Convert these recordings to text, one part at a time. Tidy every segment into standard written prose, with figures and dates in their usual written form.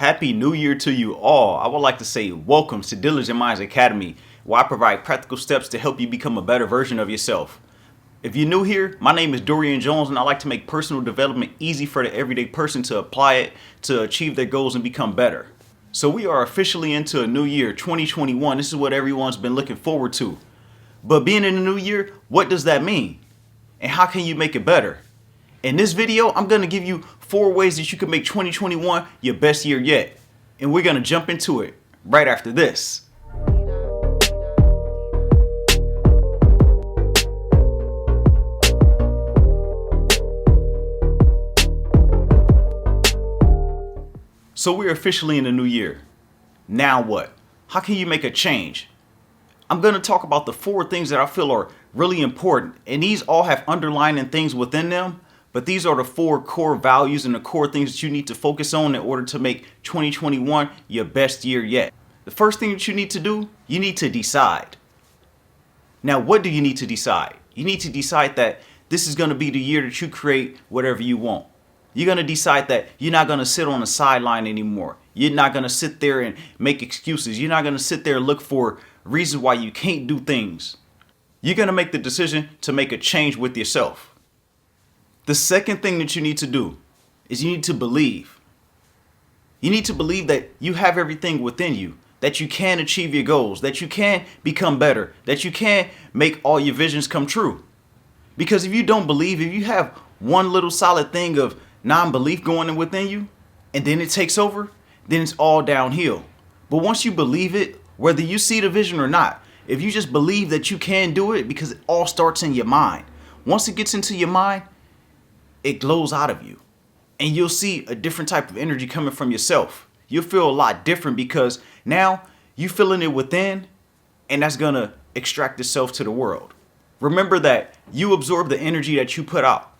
Happy New Year to you all. I would like to say welcome to Diligent Minds Academy, where I provide practical steps to help you become a better version of yourself. If you're new here, my name is Dorian Jones, and I like to make personal development easy for the everyday person to apply it to achieve their goals and become better. So we are officially into a new year, 2021. This is what everyone's been looking forward to. But being in a new year, what does that mean? And how can you make it better? In this video, I'm going to give you 4 ways that you can make 2021 your best year yet. And we're going to jump into it right after this. So we're officially in the new year. Now what? How can you make a change? I'm going to talk about the 4 things that I feel are really important. And these all have underlying things within them. But these are the 4 core values and the core things that you need to focus on in order to make 2021 your best year yet. The first thing that you need to do, you need to decide. Now, what do you need to decide? You need to decide that this is going to be the year that you create whatever you want. You're going to decide that you're not going to sit on the sideline anymore. You're not going to sit there and make excuses. You're not going to sit there and look for reasons why you can't do things. You're going to make the decision to make a change with yourself. The second thing that you need to do is you need to believe. You need to believe that you have everything within you, that you can achieve your goals, that you can become better, that you can make all your visions come true. Because if you don't believe, if you have one little solid thing of non-belief going in within you, and then it takes over, then it's all downhill. But once you believe it, whether you see the vision or not, if you just believe that you can do it, because it all starts in your mind. Once it gets into your mind, it glows out of you, and you'll see a different type of energy coming from yourself. You'll feel a lot different because now you're feeling it within, and that's going to extract itself to the world. Remember that you absorb the energy that you put out.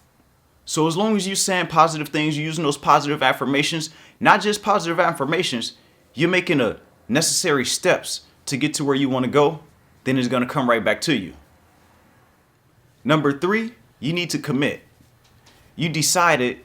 So as long as you're saying positive things, you're using those positive affirmations, not just positive affirmations, you're making the necessary steps to get to where you want to go, then it's going to come right back to you. Number 3, you need to commit. You decide it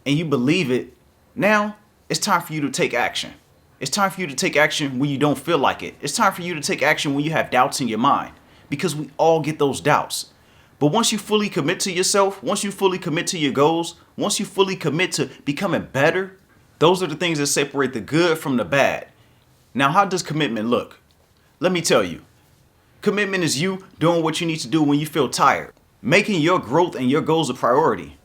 and you believe it. Now it's time for you to take action. It's time for you to take action when you don't feel like it. It's time for you to take action when you have doubts in your mind, because we all get those doubts. But once you fully commit to yourself, once you fully commit to your goals, once you fully commit to becoming better, those are the things that separate the good from the bad. Now, how does commitment look? Let me tell you. Commitment is you doing what you need to do when you feel tired, making your growth and your goals a priority.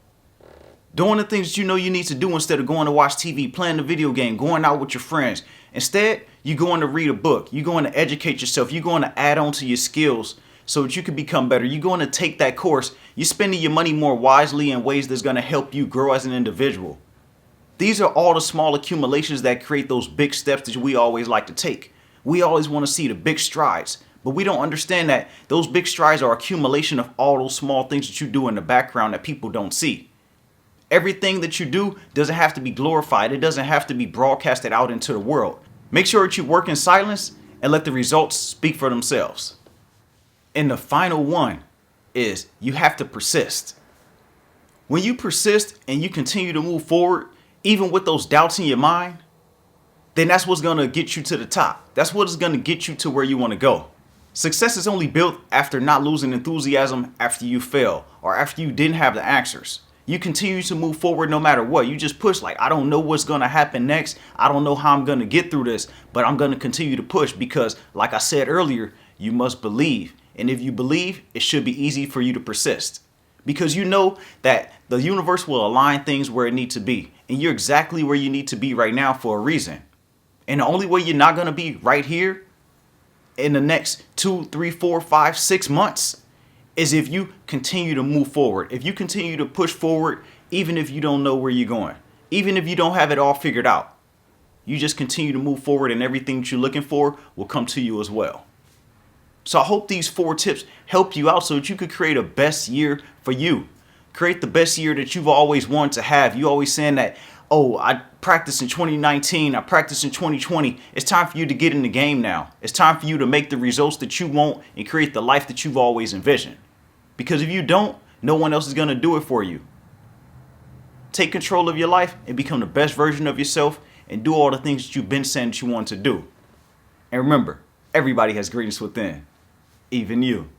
Doing the things that you know you need to do instead of going to watch TV, playing the video game, going out with your friends. Instead, you're going to read a book. You're going to educate yourself. You're going to add on to your skills so that you can become better. You're going to take that course. You're spending your money more wisely in ways that's going to help you grow as an individual. These are all the small accumulations that create those big steps that we always like to take. We always want to see the big strides, but we don't understand that those big strides are accumulation of all those small things that you do in the background that people don't see. Everything that you do doesn't have to be glorified. It doesn't have to be broadcasted out into the world. Make sure that you work in silence and let the results speak for themselves. And the final one is you have to persist. When you persist and you continue to move forward, even with those doubts in your mind, then that's what's going to get you to the top. That's what is going to get you to where you want to go. Success is only built after not losing enthusiasm after you fail or after you didn't have the answers. You continue to move forward no matter what. You just push like, I don't know what's going to happen next. I don't know how I'm going to get through this, but I'm going to continue to push because, like I said earlier, you must believe. And if you believe, it should be easy for you to persist because you know that the universe will align things where it needs to be. And you're exactly where you need to be right now for a reason. And the only way you're not going to be right here in the next 2, 3, 4, 5, 6 months is if you continue to move forward, if you continue to push forward, even if you don't know where you're going, even if you don't have it all figured out, you just continue to move forward and everything that you're looking for will come to you as well. So I hope these 4 tips help you out so that you could create a best year for you. Create the best year that you've always wanted to have. You always saying that, oh, I practiced in 2019, I practiced in 2020. It's time for you to get in the game now. It's time for you to make the results that you want and create the life that you've always envisioned. Because if you don't, no one else is going to do it for you. Take control of your life and become the best version of yourself and do all the things that you've been saying that you want to do. And remember, everybody has greatness within, even you.